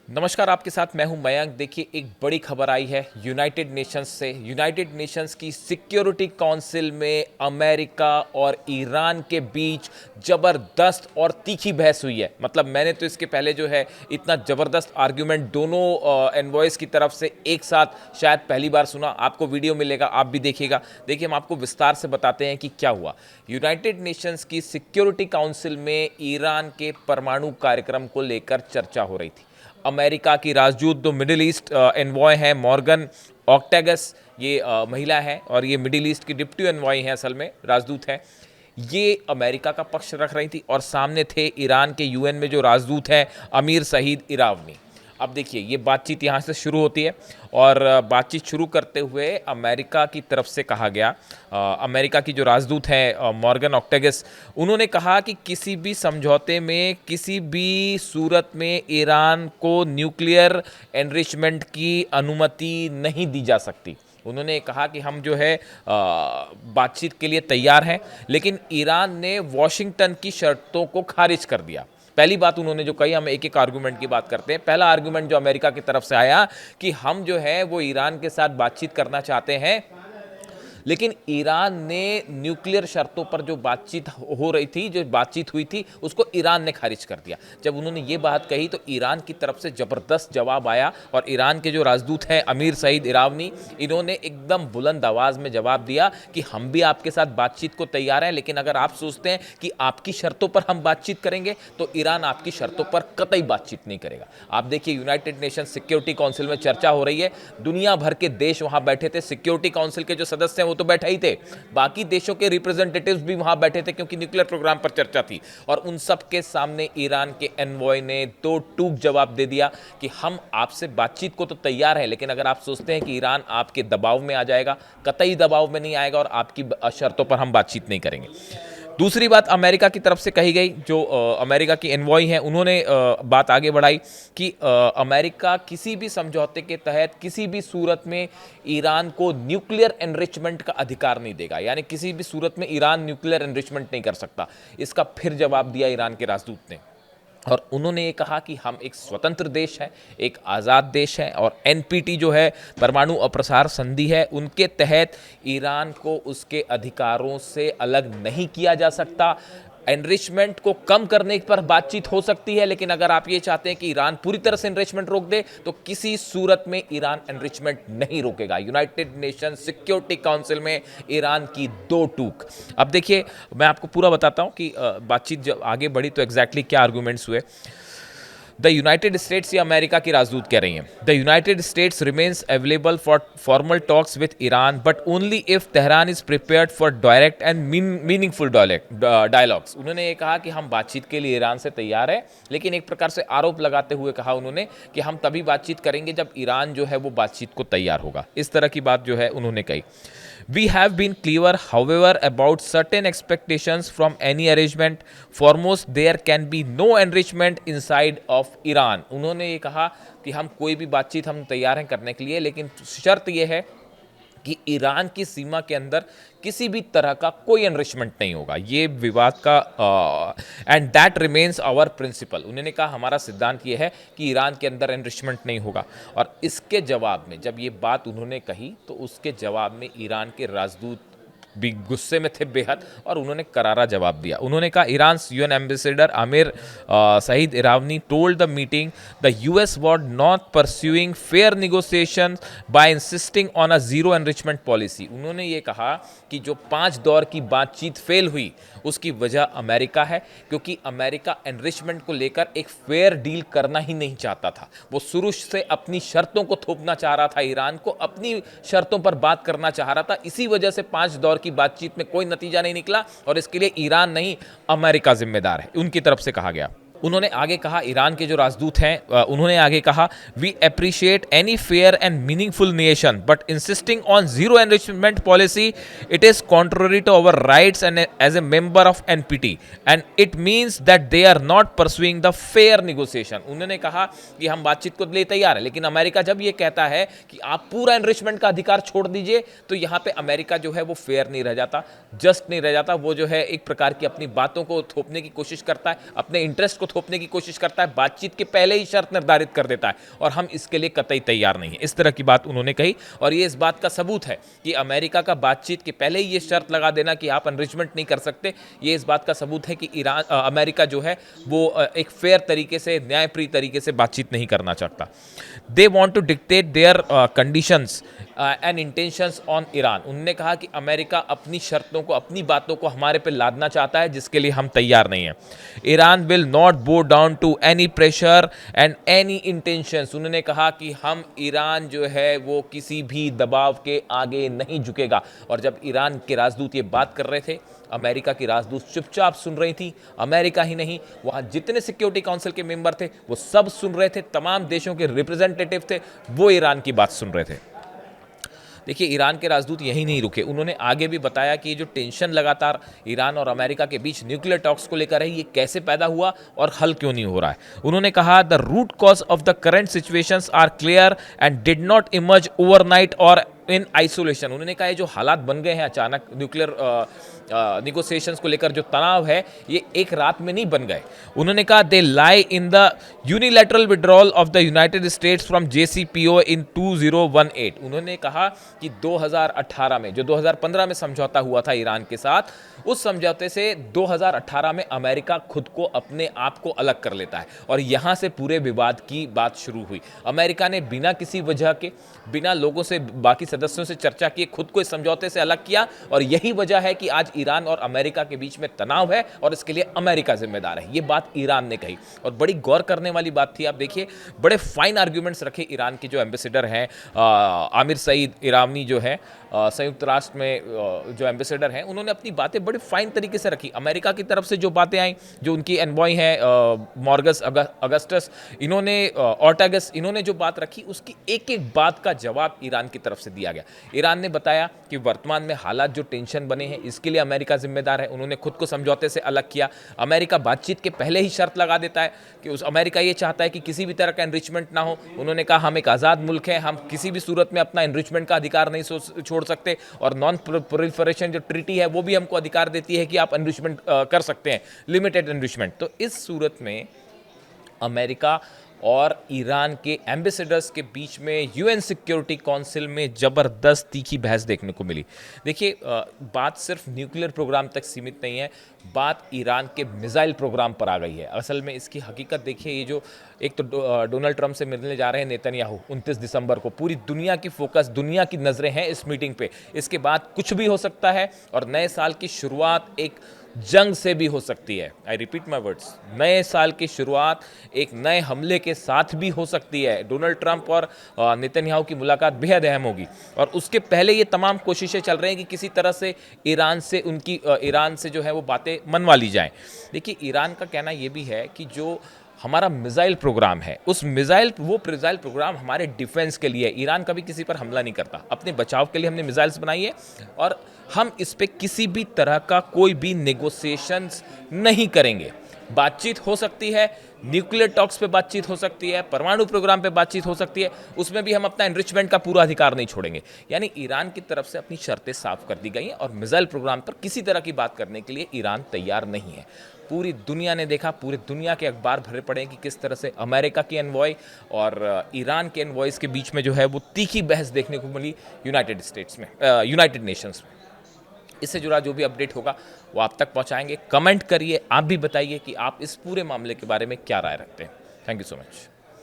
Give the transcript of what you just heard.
नमस्कार, आपके साथ मैं हूं मयंक। देखिए, एक बड़ी खबर आई है यूनाइटेड नेशंस से। यूनाइटेड नेशंस की सिक्योरिटी काउंसिल में अमेरिका और ईरान के बीच ज़बरदस्त और तीखी बहस हुई है। मतलब मैंने तो इसके पहले जो है इतना ज़बरदस्त आर्ग्यूमेंट दोनों एनवॉयस की तरफ से एक साथ शायद पहली बार सुना। आपको वीडियो मिलेगा, आप भी देखिएगा। देखिए, हम आपको विस्तार से बताते हैं कि क्या हुआ। यूनाइटेड नेशंस की सिक्योरिटी काउंसिल में ईरान के परमाणु कार्यक्रम को लेकर चर्चा हो रही थी। अमेरिका की राजदूत जो मिडिल ईस्ट एनवॉय हैं, मॉर्गन ऑक्टेगस, ये महिला है और ये मिडिल ईस्ट की डिप्टी एनवॉय हैं, असल में राजदूत हैं। ये अमेरिका का पक्ष रख रही थी और सामने थे ईरान के यूएन में जो राजदूत हैं, अमीर सईद इरावनी। अब देखिए, ये बातचीत यहाँ से शुरू होती है और बातचीत शुरू करते हुए अमेरिका की तरफ से कहा गया, अमेरिका की जो राजदूत हैं मॉर्गन ऑक्टेगस, उन्होंने कहा कि किसी भी समझौते में किसी भी सूरत में ईरान को न्यूक्लियर एनरिचमेंट की अनुमति नहीं दी जा सकती। उन्होंने कहा कि हम जो है बातचीत के लिए तैयार हैं, लेकिन ईरान ने वॉशिंगटन की शर्तों को खारिज कर दिया। पहली बात उन्होंने जो कही, हम एक एक आर्गूमेंट की बात करते हैं। पहला आर्गूमेंट जो अमेरिका की तरफ से आया कि हम जो है वो ईरान के साथ बातचीत करना चाहते हैं, लेकिन ईरान ने न्यूक्लियर शर्तों पर जो बातचीत हो रही थी, जो बातचीत हुई थी, उसको ईरान ने खारिज कर दिया। जब उन्होंने ये बात कही तो ईरान की तरफ से ज़बरदस्त जवाब आया और ईरान के जो राजदूत हैं अमीर सईद इरावनी, इन्होंने एकदम बुलंद आवाज़ में जवाब दिया कि हम भी आपके साथ बातचीत को तैयार हैं, लेकिन अगर आप सोचते हैं कि आपकी शर्तों पर हम बातचीत करेंगे तो ईरान आपकी शर्तों पर कतई बातचीत नहीं करेगा। आप देखिए, यूनाइटेड नेशन सिक्योरिटी काउंसिल में चर्चा हो रही है, दुनिया भर के देश वहां बैठे थे। सिक्योरिटी काउंसिल के जो सदस्य हैं वो तो बैठे ही थे, बाकी देशों के रिप्रेजेंटेटिव्स भी वहां बैठे थे, क्योंकि न्यूक्लियर प्रोग्राम पर चर्चा थी। और उन सब के सामने ईरान के एनवॉय ने दो टूक जवाब दे दिया कि हम आपसे बातचीत को तो तैयार हैं, लेकिन अगर आप सोचते हैं कि ईरान आपके दबाव में आ जाएगा, कतई दबाव में नहीं आएगा और आपकी शर्तों पर हम बातचीत नहीं करेंगे। दूसरी बात अमेरिका की तरफ से कही गई, जो अमेरिका की एनवॉय हैं, उन्होंने बात आगे बढ़ाई कि अमेरिका किसी भी समझौते के तहत किसी भी सूरत में ईरान को न्यूक्लियर एनरिचमेंट का अधिकार नहीं देगा। यानी किसी भी सूरत में ईरान न्यूक्लियर एनरिचमेंट नहीं कर सकता। इसका फिर जवाब दिया ईरान के राजदूत ने और उन्होंने ये कहा कि हम एक स्वतंत्र देश हैं, एक आज़ाद देश है और एनपीटी जो है, परमाणु अप्रसार संधि है, उनके तहत ईरान को उसके अधिकारों से अलग नहीं किया जा सकता। एनरिचमेंट को कम करने पर बातचीत हो सकती है, लेकिन अगर आप ये चाहते हैं कि ईरान पूरी तरह से एनरिचमेंट रोक दे तो किसी सूरत में ईरान एनरिचमेंट नहीं रोकेगा। यूनाइटेड नेशन सिक्योरिटी काउंसिल में ईरान की दो टूक। अब देखिए, मैं आपको पूरा बताता हूं कि बातचीत जब आगे बढ़ी तो एग्जैक्टली क्या आर्गूमेंट्स हुए। द यूनाइटेड स्टेट्स, ये अमेरिका की राजदूत कह रही हैं, the United states remains available for formal talks with Iran but only if Tehran is prepared for direct and meaningful dialogues. उन्होंने ये कहा कि हम बातचीत के लिए ईरान से तैयार है, लेकिन एक प्रकार से आरोप लगाते हुए कहा उन्होंने कि हम तभी बातचीत करेंगे जब ईरान जो है वो बातचीत को तैयार होगा। इस तरह की बात जो है उन्होंने कही। We have been clear, however, about certain expectations from any arrangement. Foremost, there can be no enrichment inside of Iran. उन्होंने ये कहा कि हम कोई भी बातचीत हम तैयार हैं करने के लिए, लेकिन शर्त ये है कि ईरान की सीमा के अंदर किसी भी तरह का कोई एनरिचमेंट नहीं होगा। ये विवाद का end that remains our principle. उन्होंने कहा हमारा सिद्धांत ये है कि ईरान के अंदर एनरिचमेंट नहीं होगा। और इसके जवाब में जब ये बात उन्होंने कही तो उसके जवाब में ईरान के राजदूत भी गुस्से में थे बेहद और उन्होंने करारा जवाब दिया। उन्होंने कहा, Iran UN ambassador Amir Saeed Iravani told the meeting the US was not pursuing fair negotiation by insisting on a zero enrichment policy. उन्होंने ये कहा कि जो 5 दौर की बातचीत फेल हुई उसकी वजह अमेरिका है, क्योंकि अमेरिका एनरिचमेंट को लेकर एक फेयर डील करना ही नहीं चाहता था। वो शुरू से अपनी शर्तों को थोपना चाह रहा था, ईरान को अपनी शर्तों पर बात करना चाह रहा था। इसी वजह से 5 दौर की बातचीत में कोई नतीजा नहीं निकला और इसके लिए ईरान नहीं, अमेरिका जिम्मेदार है, उनकी तरफ से कहा गया। उन्होंने आगे कहा, ईरान के जो राजदूत हैं उन्होंने आगे कहा, we appreciate any fair and meaningful nation but insisting on zero enrichment policy it is contrary to our rights and as a member of NPT and it means that they are not pursuing the fair negotiation. उन्होंने कहा कि हम बातचीत को लिए तैयार है, लेकिन अमेरिका जब ये कहता है कि आप पूरा एनरिचमेंट का अधिकार छोड़ दीजिए तो यहाँ पे अमेरिका जो है वो फेयर नहीं रह जाता, जस्ट नहीं रह जाता। वो जो है एक प्रकार की अपनी बातों को थोपने की कोशिश करता है, अपने इंटरेस्ट को थोपने की कोशिश करता है, बातचीत के पहले ही शर्त निर्धारित कर देता है और हम इसके लिए कतई तैयार नहीं है। इस तरह की बात उन्होंने कही और ये इस बात का सबूत है कि अमेरिका का बातचीत के पहले ही ये शर्त लगा देना कि आप एनरिचमेंट नहीं कर सकते, ये इस बात का सबूत है कि अमेरिका जो है वो एक फेयर तरीके से, न्यायप्रिय तरीके से बातचीत नहीं करना चाहता। They want to dictate their conditions and intentions on Iran. उन्होंने कहा कि अमेरिका अपनी शर्तों को, अपनी बातों को हमारे पे लादना चाहता है, जिसके लिए हम तैयार नहीं हैं। Iran will not bow down to any pressure and any intentions. उन्होंने कहा कि हम, ईरान जो है वो किसी भी दबाव के आगे नहीं झुकेगा। और जब ईरान के राजदूत ये बात कर रहे थे, अमेरिका की राजदूत चुपचाप सुन रही थी। अमेरिका ही नहीं, वहाँ जितने सिक्योरिटी काउंसिल के मेंबर थे वो सब सुन रहे थे, तमाम देशों के रिप्रेजेंटेटिव थे, वो ईरान की बात सुन रहे थे। देखिए, ईरान के राजदूत यहीं नहीं रुके, उन्होंने आगे भी बताया कि जो टेंशन लगातार ईरान और अमेरिका के बीच न्यूक्लियर टॉक्स को लेकर है, ये कैसे पैदा हुआ और हल क्यों नहीं हो रहा है। उन्होंने कहा, the root cause of the current situations are clear and did not emerge overnight और इन आइसोलेशन। उन्होंने कहा, ये जो हालात बन गए हैं अचानक, न्यूक्लियर निगोसिएशंस को लेकर जो तनाव है, ये एक रात में नहीं बन गए। उन्होंने कहा, they lie in the unilateral withdrawal of the United States from JCPOA in 2018। उन्होंने कहा कि 2018 में, जो 2015 में समझौता हुआ था ईरान के साथ, उस समझौते से 2018 में अमेरिका खुद को, अपने आप को अलग कर लेता है और यहां से पूरे विवाद की बात शुरू हुई। अमेरिका ने बिना किसी वजह के, बिना लोगों से, बाकी सदस्यों से चर्चा किए खुद को इस समझौते से अलग किया और यही वजह है कि आज ईरान और अमेरिका के बीच में तनाव है और इसके लिए अमेरिका जिम्मेदार है। ये बात ईरान ने कही और बड़ी गौर करने वाली बात थी। आप देखिए, बड़े फाइन आर्ग्यूमेंट्स रखे ईरान के जो एम्बेसडर हैं, आमिर सईद इरानी जो है, संयुक्त राष्ट्र में जो एम्बेसडर हैं, उन्होंने अपनी बातें बड़े फाइन तरीके से रखी। अमेरिका की तरफ से जो बातें आई, जो उनकी एनवॉय हैं मॉर्गस अगस्टस, इन्होंने ऑर्टागस, इन्होंने जो बात रखी, उसकी एक एक बात का जवाब ईरान की तरफ से दिया गया। ईरान ने बताया कि वर्तमान में हालात जो टेंशन बने हैं, इसके लिए अमेरिका जिम्मेदार है। उन्होंने खुद को समझौते से अलग किया। अमेरिका बातचीत के पहले ही शर्त लगा देता है कि अमेरिका ये चाहता है कि किसी भी तरह का एनरिचमेंट ना हो। उन्होंने कहा, हम एक आज़ाद मुल्क हैं, हम किसी भी सूरत में अपना एनरिचमेंट का अधिकार नहीं छोड़ सकते और नॉन प्रोलिफरेशन जो ट्रीटी है वो भी हमको अधिकार देती है कि आप एनरिचमेंट कर सकते हैं, लिमिटेड एनरिचमेंट। तो इस सूरत में अमेरिका और ईरान के एम्बेसडर्स के बीच में यूएन सिक्योरिटी काउंसिल में ज़बरदस्त तीखी बहस देखने को मिली। देखिए, बात सिर्फ न्यूक्लियर प्रोग्राम तक सीमित नहीं है, बात ईरान के मिसाइल प्रोग्राम पर आ गई है। असल में इसकी हकीकत देखिए, ये जो एक तो डोनाल्ड ट्रंप से मिलने जा रहे हैं नेतन्याहू 29 दिसंबर को, पूरी दुनिया की फोकस, दुनिया की नज़रें हैं इस मीटिंग पे। इसके बाद कुछ भी हो सकता है और नए साल की शुरुआत एक जंग से भी हो सकती है। आई रिपीट माई वर्ड्स, नए साल की शुरुआत एक नए हमले के साथ भी हो सकती है। डोनाल्ड ट्रंप और नेतन्याहू की मुलाकात बेहद अहम होगी और उसके पहले ये तमाम कोशिशें चल रही हैं कि किसी तरह से ईरान से जो है वो बातें मनवा ली जाएं। देखिए, ईरान का कहना ये भी है कि जो हमारा मिसाइल प्रोग्राम है, वो मिसाइल प्रोग्राम हमारे डिफेंस के लिए, ईरान कभी किसी पर हमला नहीं करता, अपने बचाव के लिए हमने मिसाइल्स बनाई है और हम इस पे किसी भी तरह का कोई भी नेगोशिएशंस नहीं करेंगे। बातचीत हो सकती है, न्यूक्लियर टॉक्स पे बातचीत हो सकती है, परमाणु प्रोग्राम पे बातचीत हो सकती है, उसमें भी हम अपना एनरिचमेंट का पूरा अधिकार नहीं छोड़ेंगे। यानी ईरान की तरफ से अपनी शर्तें साफ कर दी गई हैं और मिसाइल प्रोग्राम पर किसी तरह की बात करने के लिए ईरान तैयार नहीं है। पूरी दुनिया ने देखा, पूरी दुनिया के अखबार भरे पड़े कि किस तरह से अमेरिका की एनवॉय और ईरान के एनवॉयज़ के बीच में जो है वो तीखी बहस देखने को मिली यूनाइटेड नेशंस में। इससे जुड़ा जो भी अपडेट होगा वो आप तक पहुंचाएंगे। कमेंट करिए, आप भी बताइए कि आप इस पूरे मामले के बारे में क्या राय रखते हैं। Thank you so much.